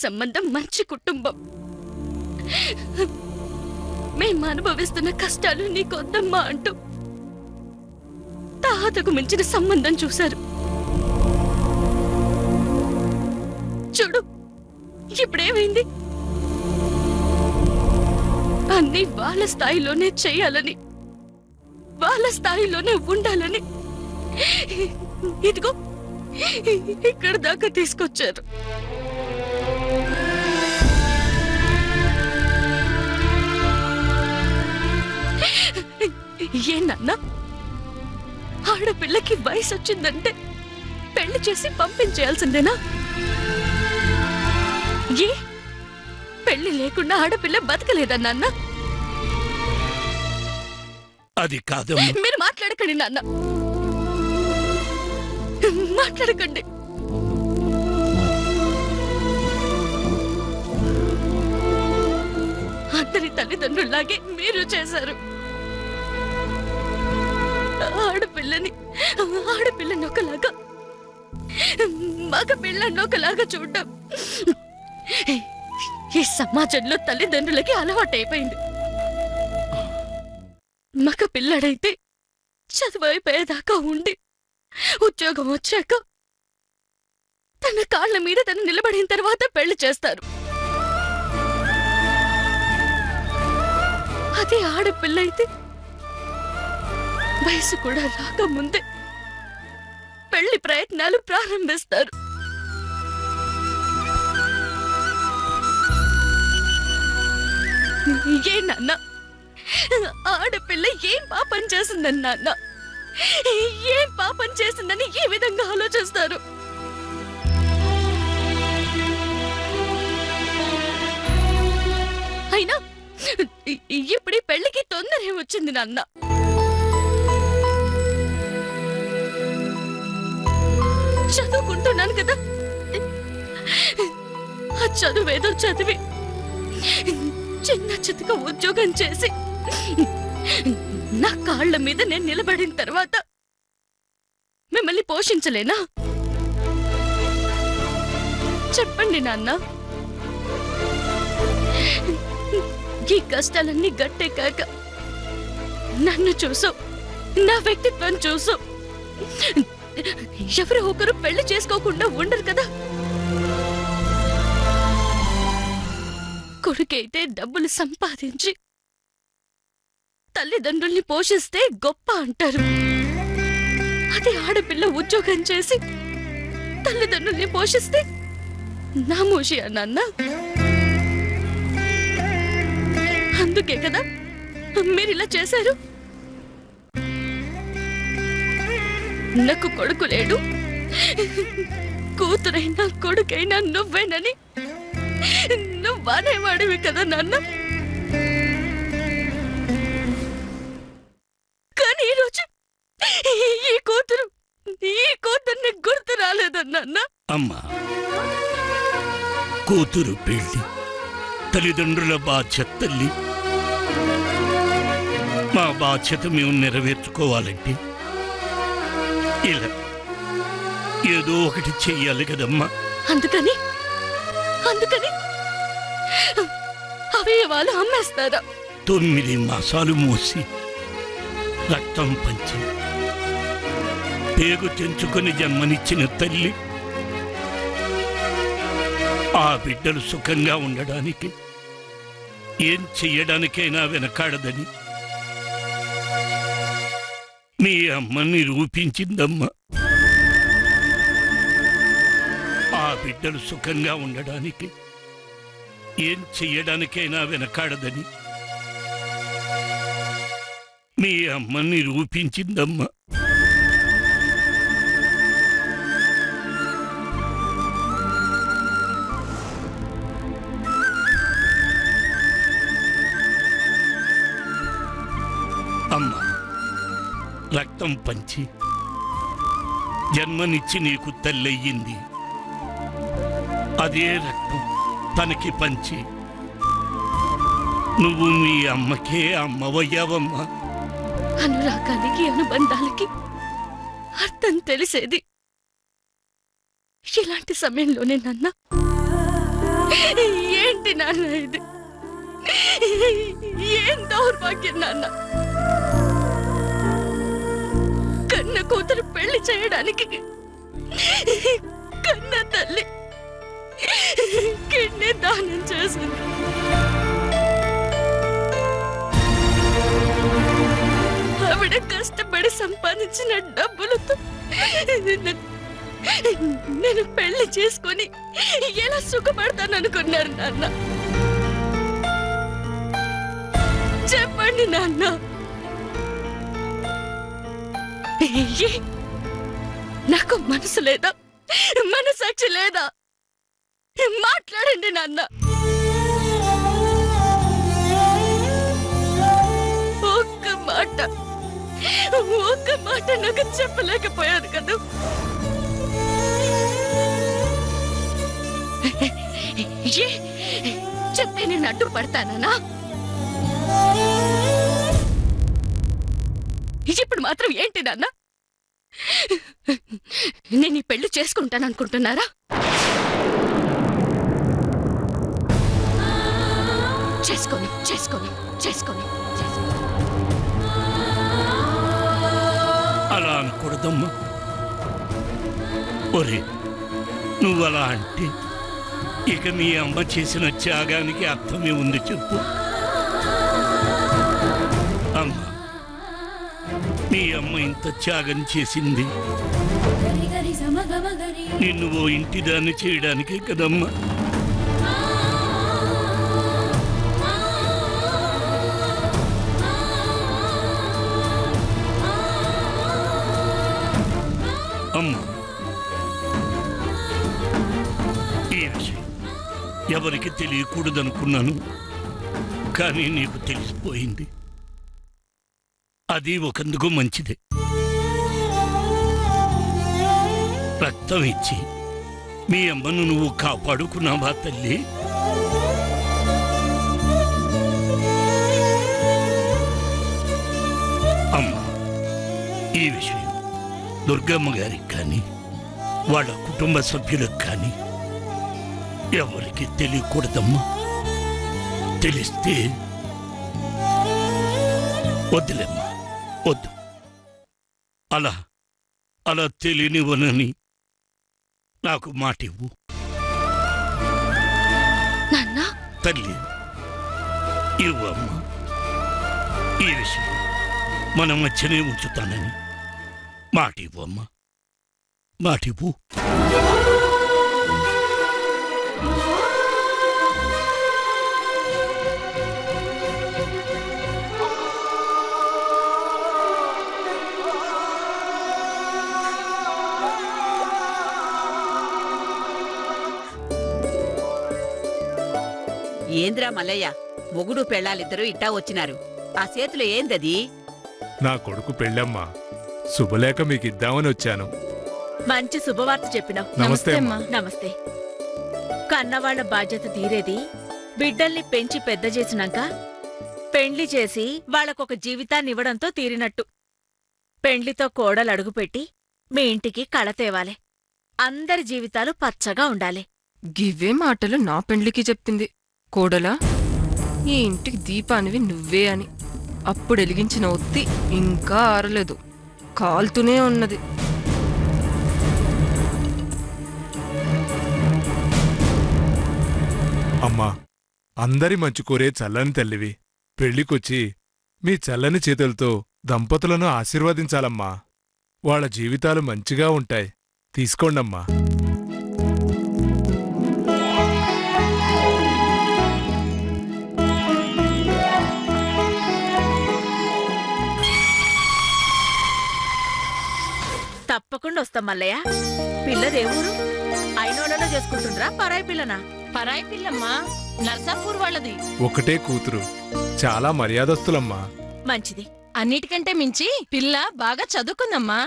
సంబంధం, మంచి కుటుంబం. మేము అనుభవిస్తున్న కష్టాలు నీకొద్దమ్మా అంటూ తాతకు మించిన సంబంధం చూశారు. చూడు ఇప్పుడేమైంది? అన్నీ వాళ్ళ స్థాయిలోనే చేయాలని, వాళ్ళ స్థాయిలోనే ఉండాలని ఇదిగో ఇక్కడ దాకా తీసుకొచ్చారు. ఏనన్నా, ఆడపిల్లకి వయసు వచ్చిందంటే పెళ్లి చేసి పంపించేయాల్సిందేనా? ఏ పెళ్లి లేకుండా ఆడపిల్ల బతకలేదా నాన్న? అది కాదమ్మా. మీరు మాట్లాడకండి నాన్న, మాట్లాడకండి. అందరి తల్లిదండ్రుల్లాగే మీరు చేశారు. ఆడపిల్లని ఒకలాగా, మగ పిల్లని ఒకలాగా చూడడం ఈ సమాజంలో తల్లిదండ్రులకి అలవాటైపోయింది. మగ పిల్లడైతే చదువు అయిపోయేదాకా ఉండి ఉద్యోగం వచ్చాక తన కాళ్ల మీద తను నిలబడిన తర్వాత పెళ్లి చేస్తారు. అదే ఆడపిల్లైతే వయసు కూడా రాకముందే పెళ్లి ప్రయత్నాలు ప్రారంభిస్తారు. ఏ నాన్న, ఆడపిల్ల ఏం పాపం చేసిందని నాన్న, ఏం పాపం చేసిందని ఈ విధంగా ఆలోచిస్తారు? అయినా ఇప్పుడు ఈ పెళ్లికి తొందర ఏమొచ్చింది నాన్న? చదువుకుంటున్నాను కదా, ఆ చదువేదో చదివి చిన్న చితక ఉద్యోగం చేసి నా కాళ్ల మీద నేను నిలబడిన తర్వాత మిమ్మల్ని పోషించలేనా? చెప్పండి నాన్న. ఈ కష్టాలన్నీ గట్టెక్కాక నన్ను చూసో, నా వ్యక్తిత్వం చూసో ఎవరో ఒకరు పెళ్లి చేసుకోకుండా ఉండరు కదా. కొడుకైతే డబ్బులు సంపాదించి తల్లిదండ్రుల్ని పోషిస్తే గొప్ప అంటారు. అదే ఆడపిల్ల ఉద్యోగం చేసి తల్లిదండ్రుల్ని పోషిస్తే నామోషి నాన్న. అందుకే కదా మీరిలా చేశారు. నాకు కొడుకు లేడు, కూతురైనా కొడుకైనా నువ్వేనని నువ్వనేవాడివి కదా నాన్న. కానీ ఈరోజు ఈ కూతుర్ని గుర్తు రాలేదన్న. అమ్మా, కూతురు పెళ్లి తల్లిదండ్రుల బాధ్యత తల్లి. మా బాధ్యత మేము నెరవేర్చుకోవాలంటే ఇలా ఏదో ఒకటి చెయ్యాలి కదమ్మా. అందుకని అవయవాలు అమ్మేస్తారా? 9 మాసాలు మోసి రక్తం పంచి పేగు తెంచుకొని జన్మనిచ్చిన తల్లి ఆ బిడ్డలు సుఖంగా ఉండడానికి ఏం చెయ్యడానికైనా వెనకాడదని మీ అమ్మ నిరూపించిందమ్మా. ఆ బిడ్డలు సుఖంగా ఉండడానికి ఏం చెయ్యడానికైనా వెనకాడదని మీ అమ్మ నిరూపించిందమ్మా. అమ్మ రక్తం పంచి జన్మనిచ్చి నీకు తల్లయ్యింది. అదే రక్తం తనకి పంచి నువ్వు మీ అమ్మకే అమ్మవయ్యావమ్మా. అనురాగానికి అనుబంధాలకి అర్థం తెలిసేది ఇలాంటి సమయంలోనే నాన్న. ఏంటి నాన్న ఇది? ఏం దౌర్భాగ్యం నాన్న. కన్న కూతురు పెళ్లి చేయడానికి కన్న తల్లి కిడ్నీ దానం చేసింది. ఆవిడ కష్టపడి సంపాదించిన డబ్బులతో నేను పెళ్లి చేసుకొని ఎలా సుఖపడతాననుకున్నారు నాన్న? చెప్పండి నాన్న. నాకు మనసు లేదా? మనసాక్షి లేదా? మాట్లాడండి నాన్న. ఒక్క మాట నాకు చెప్పలేకపోయాను కదా. చెప్తే నేను అడ్డుపడతానా? ఇప్పుడు మాత్రం ఏంటి నాన్న? నేను ఈ పెళ్లి చేసుకుంటాననుకుంటున్నారా? చేసుకోను చేసుకోను చేసుకోను చేసుకోను. అలా అనకూడదమ్మా. ఒరే, నువ్వు అలా అంటే ఇక మీ అమ్మ చేసిన త్యాగానికి అర్థమే ఉంది చెప్పు. అమ్మ, మీ అమ్మ ఇంత త్యాగం చేసింది నిన్ను ఓ ఇంటిదాన్ని చేయడానికే కదమ్మా. అమ్మా, ఈ విషయం ఎవరికి తెలియకూడదనుకున్నాను, కానీ నీకు తెలిసిపోయింది. అది ఒకందుకు మంచిదే. రక్తం ఇచ్చి మీ అమ్మను నువ్వు కాపాడుకున్నావా తల్లి? అమ్మా, ఈ విషయం దుర్గమ్మ గారికి కానీ వాళ్ళ కుటుంబ సభ్యులకు కానీ ఎవరికి తెలియకూడదమ్మా. తెలిస్తే వద్దులేమ్మా, వద్దు. అలా అలా తెలియనివ్వనని నాకు మాట ఇవ్వు నాన్నా. తల్లి, ఇవ్వమ్మా. ఈ విషయం మన మధ్యనే ఉంచుతానని మాట ఇవ్వమ్మా, మాట ఇవ్వు. ఏంద్రా మల్లయ్య, మొగుడు పెళ్ళాలిద్దరూ ఇట్టా వచ్చినారు. ఆ చేతిలో ఏందది? నా కొడుకు పెళ్ళమ్మా. శుభలేఖ మీకిద్దామని వచ్చాను. మంచి శుభవార్త చెప్పినావు. నమస్తే అమ్మా. నమస్తే. కన్నవాళ్ల బాధ్యత తీరేది బిడ్డల్ని పెంచి పెద్ద చేసినాక పెండ్లి చేసి వాళ్లకొక జీవితాన్ని ఇవ్వడంతో తీరినట్టు. పెండ్లితో కోడలు అడుగుపెట్టి మీ ఇంటికి కళ తేవాలే. అందరి జీవితాలు పచ్చగా ఉండాలి. గివ్వే మాటలు నా పెండ్లికి చెప్పింది కోడలా. ఈ ఇంటికి దీపానివి నువ్వే అని. అప్పుడు ఎలిగించిన ఒత్తి ఇంకా ఆరలేదు, కాల్తూనే ఉన్నది. అమ్మా, అందరి మంచి కోరే చల్లని తల్లివి. పెళ్లికొచ్చి మీ చల్లని చేతులతో దంపతులను ఆశీర్వదించాలమ్మా. వాళ్ళ జీవితాలు మంచిగా ఉంటాయి. తీసుకోండమ్మా. తప్పకుండా వస్తాం మల్లయ్య. పిల్లదేవూరు? అయినోళ్ళలో చేసుకుంటుండ్రా పరాయి పిల్లనా? పరాయి పిల్లమ్మా, నర్సాపూర్ వాళ్ళది. ఒకటే కూతురు, చాలా మర్యాదస్తులమ్మా. మంచిది. అన్నిటికంటే మించి పిల్ల బాగా చదువుకుందమ్మా.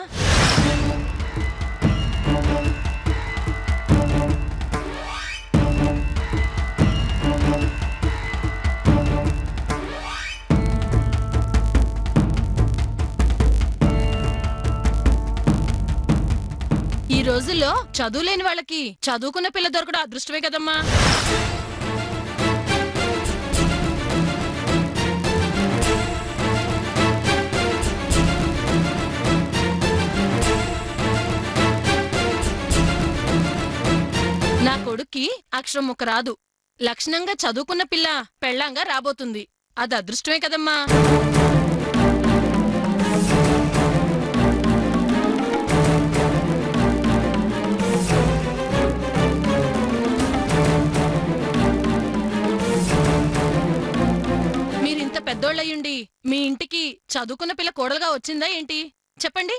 ఈ రోజుల్లో చదువులేని వాళ్ళకి చదువుకున్న పిల్ల దొరకడం అదృష్టమే కదమ్మా. అక్షరం ముక్క రాదు. లక్షణంగా చదువుకున్న పిల్ల పెళ్ళాంగా రాబోతుంది. అది అదృష్టమే కదమ్మా. మీరింత పెద్దోళ్ళయ్యుండి మీ ఇంటికి చదువుకున్న పిల్ల కోడలుగా వచ్చిందా ఏంటి? చెప్పండి.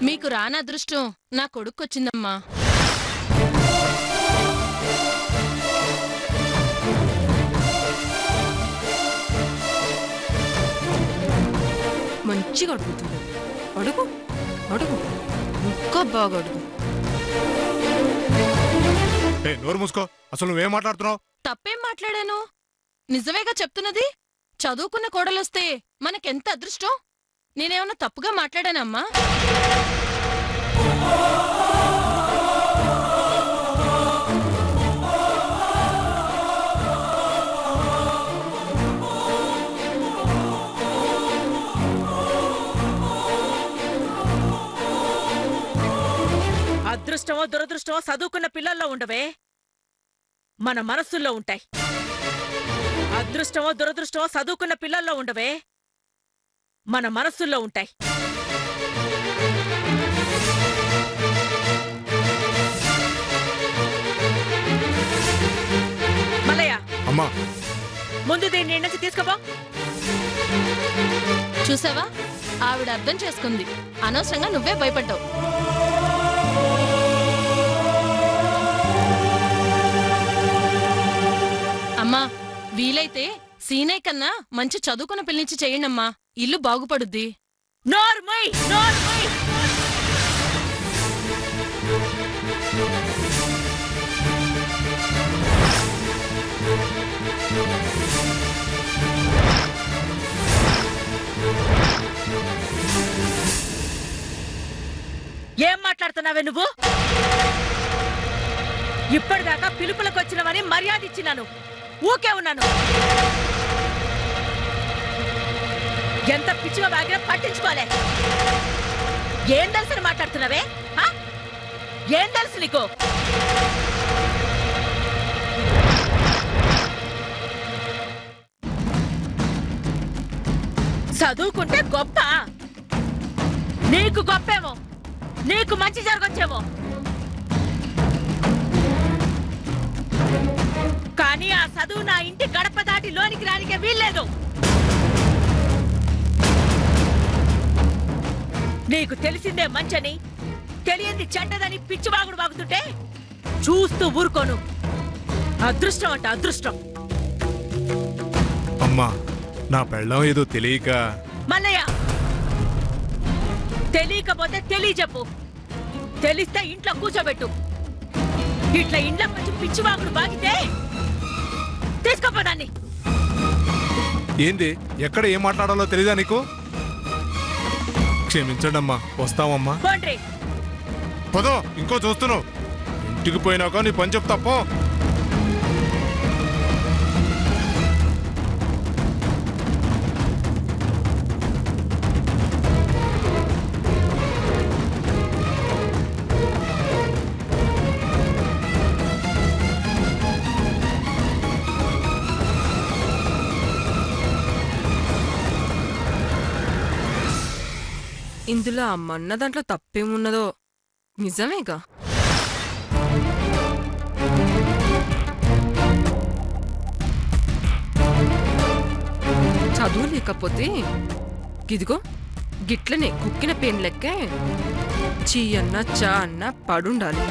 మీకు రాని అదృష్టం నా కొడుక్కొచ్చిందమ్మా. మంచిగా అడుగుతుంది. అడుగు అడుగు, ఇంకా బాగా అడుగు. ఏ నోరు మూసుకో, అసలు నువ్వేం మాట్లాడుతున్నావు? తప్పేం మాట్లాడాను? నిజమేగా చెప్తున్నది. చదువుకున్న కోడలొస్తే మనకెంత అదృష్టం. నేనేమన్నా తప్పుగా మాట్లాడానమ్మా? అదృష్టమో దురదృష్టమో చదువుకున్న పిల్లల్లో ఉండవే, మన మనస్సుల్లో ఉంటాయి. అదృష్టమో దురదృష్టమో చదువుకున్న పిల్లల్లో ఉండవే, మన మనస్సుల్లో ఉంటాయి. మల్లయ్య, అమ్మా, ముందు దీన్ని ఇంటి నుంచి తీసుకుపో. చూసావా, ఆవిడ అర్థం చేసుకుంది. అనవసరంగా నువ్వే భయపడ్డావు. అమ్మా, వీలైతే సీనయ్య కన్నా మంచి చదువుకున్న పిల్లించి చెయ్యండమ్మా. ఇల్లు బాగుపడుద్ది. నోర్మై నోర్మై, ఏం మాట్లాడుతున్నావే నువ్వు? ఇప్పటిదాకా పిలుపులకొచ్చినవని మర్యాద ఇచ్చినాను, ఊకే ఉన్నాను. ఎంత పిచ్చిగా బాగా పట్టించుకోలే. ఏం తెలుసని మాట్లాడుతున్నావే? ఆ? ఏం తెలుసు నీకు? చదువుకుంటే గొప్ప, నీకు గొప్పేమో, నీకు మంచి జరగొచ్చేమో. కానీ ఆ చదువు నా ఇంటి గడప దాటి లోనికి రానికే వీల్లేదు. నీకు తెలిసిందే మంచని, తెలియంది చెడ్డదని పిచ్చివాగుడు వాగుతుంటే చూస్తూ ఊరుకోను. అదృష్టం అంట అదృష్టం. అమ్మా, నా పెళ్ళం ఏదో తెలియక. మల్లయ్య, తెలియకపోతే తెలియజెప్పు, తెలిస్తే ఇంట్లో కూర్చోబెట్టు. ఇట్లా ఇంట్లోకి వచ్చి పిచ్చివాగుడు బాగితే తీసుకోపోదాన్ని. ఏంది, ఎక్కడ ఏం మాట్లాడాలో తెలీదా నీకు? క్షమించండమ్మా, వస్తామమ్మా. పోండ్రి. పదో, ఇంకో చూస్తున్నావు. ఇంటికి పోయినాక నీ పని చెప్తా పో. ఇందులో అమ్మన్న దాంట్లో తప్పేమున్నదో నిజమేగా. చదువు లేకపోతే గిదిగో గిట్లనే కుక్కిన పెన్ లెక్కే చీ అన్న చా అన్న పడుండాలి.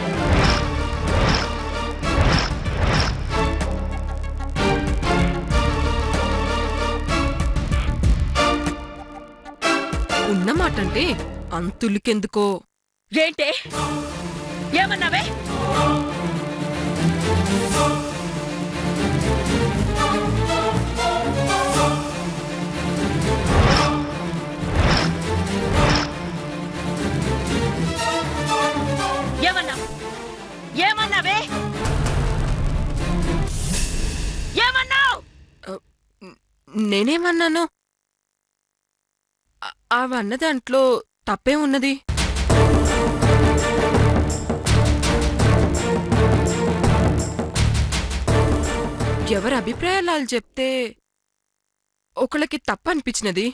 ఉన్నమాటంటే అంతులికెందుకో. ఏంటే ఏమన్నావే? ఏమన్నావే? ఏమన్నావే? నేనేమన్నాను? అవన్న దాంట్లో తప్పే ఉన్నది. ఎవరి అభిప్రాయాలు వాళ్ళు చెప్తే ఒకళ్ళకి తప్పనిపించినది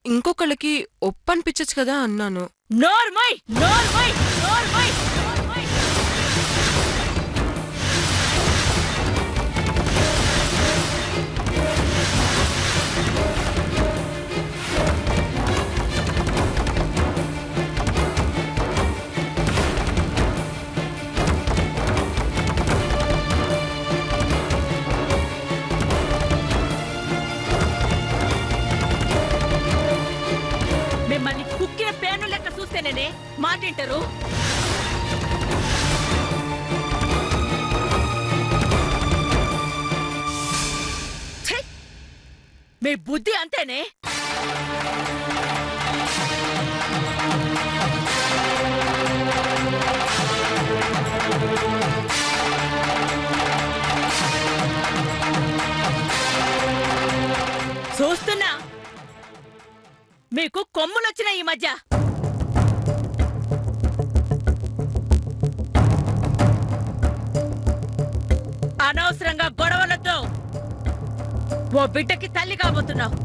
ఇంకొకళ్ళకి ఒప్పనిపించచ్చు కదా అన్నాను. నోర్మై నోర్మై నోర్మై నోర్మై. మిమ్మల్ని కుక్కిన పేను లెక్క చూస్తేనే మాటింటారు. ఛీ! మీ బుద్ధి అంతేనే. చూస్తున్నా మీకు కొమ్ములొచ్చినాయి ఈ మధ్య. అనవసరంగా గొడవలతో ఓ బిడ్డకి తల్లి కాబోతున్నావు.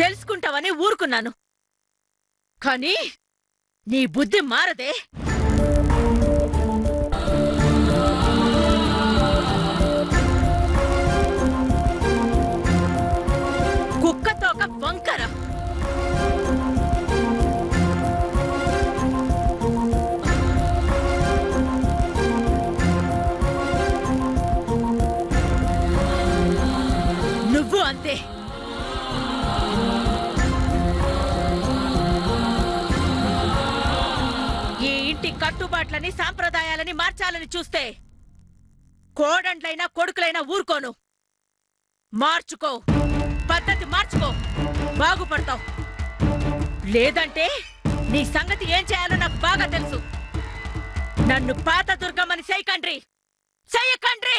తెలుసుకుంటావని ఊరుకున్నాను, కానీ నీ బుద్ధి మారదే. కుక్కతో ఒక వంకర. నువ్వు అంతే. ఈ ఇంటి కట్టుబాట్లని సాంప్రదాయాలని మార్చాలని చూస్తే కోడండ్లైనా కొడుకులైనా ఊరుకోను. మార్చుకో, పద్ధతి మార్చుకో, బాగుపడతావు. లేదంటే నీ సంగతి ఏం చేయాలో నాకు బాగా తెలుసు. నన్ను పాత దుర్గమ్మని చెయ్యకండ్రి, చెయ్యకండ్రి.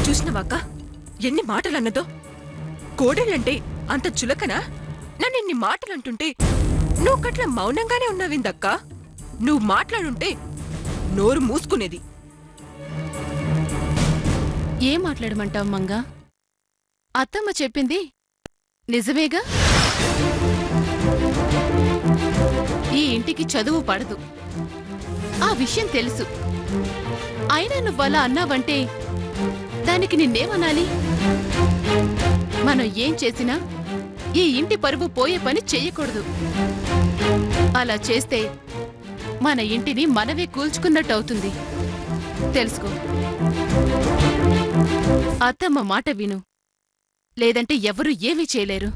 చూసినవాక ఎన్ని మాటలన్నదో. కోడళ్ళంటే అంత చులకనా? నన్ను ఇన్ని మాటలంటుంటే నువ్వు గట్ల మౌనంగానే ఉన్నావిందక్కా. నువ్వు మాట్లాడుంటే నోరు మూసుకునేది. ఏం మాట్లాడమంటావు మంగా? అత్తమ్మ చెప్పింది నిజమేగా? ఈ ఇంటికి చదువు పడదు, ఆ విషయం తెలుసు. అయినా నువ్వలా అన్నావంటే దానికి నిన్నేమనాలి? మనం ఏం చేసినా ఈ ఇంటి పరువు పోయే పని చెయ్యకూడదు. అలా చేస్తే మన ఇంటిని మనమే కూల్చుకున్నట్టవుతుంది. తెలుసుకో. అత్తమ్మ మాట విను, లేదంటే ఎవరూ ఏమీ చేయలేరు.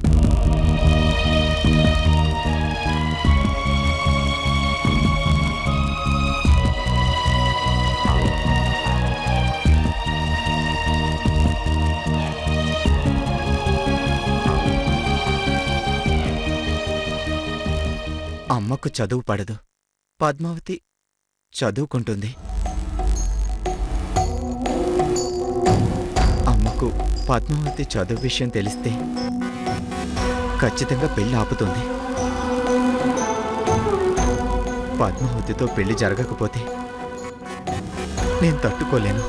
అమ్మకు చదువు పడదు, పద్మావతి చదువుకుంటుంది. అమ్మకు పద్మావతి చదువు విషయం తెలిస్తే ఖచ్చితంగా పెళ్లి ఆపుతుంది. పద్మావతితో పెళ్లి జరగకపోతే నేను తట్టుకోలేను.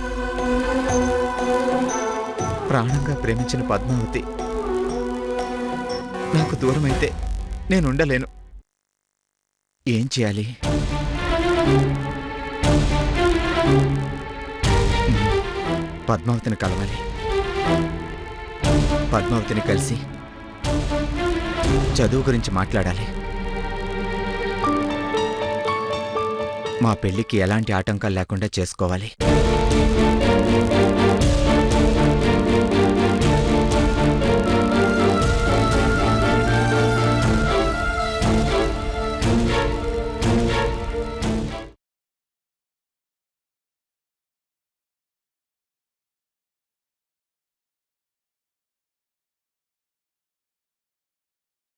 ప్రాణంగా ప్రేమించిన పద్మావతి నాకు దూరమైతే నేనుండలేను. ఏం చేయాలి? పద్మావతిని కలవాలి. పద్మావతిని కలిసి చదువు గురించి మాట్లాడాలి. మా పెళ్లికి ఎలాంటి ఆటంకాలు లేకుండా చేసుకోవాలి.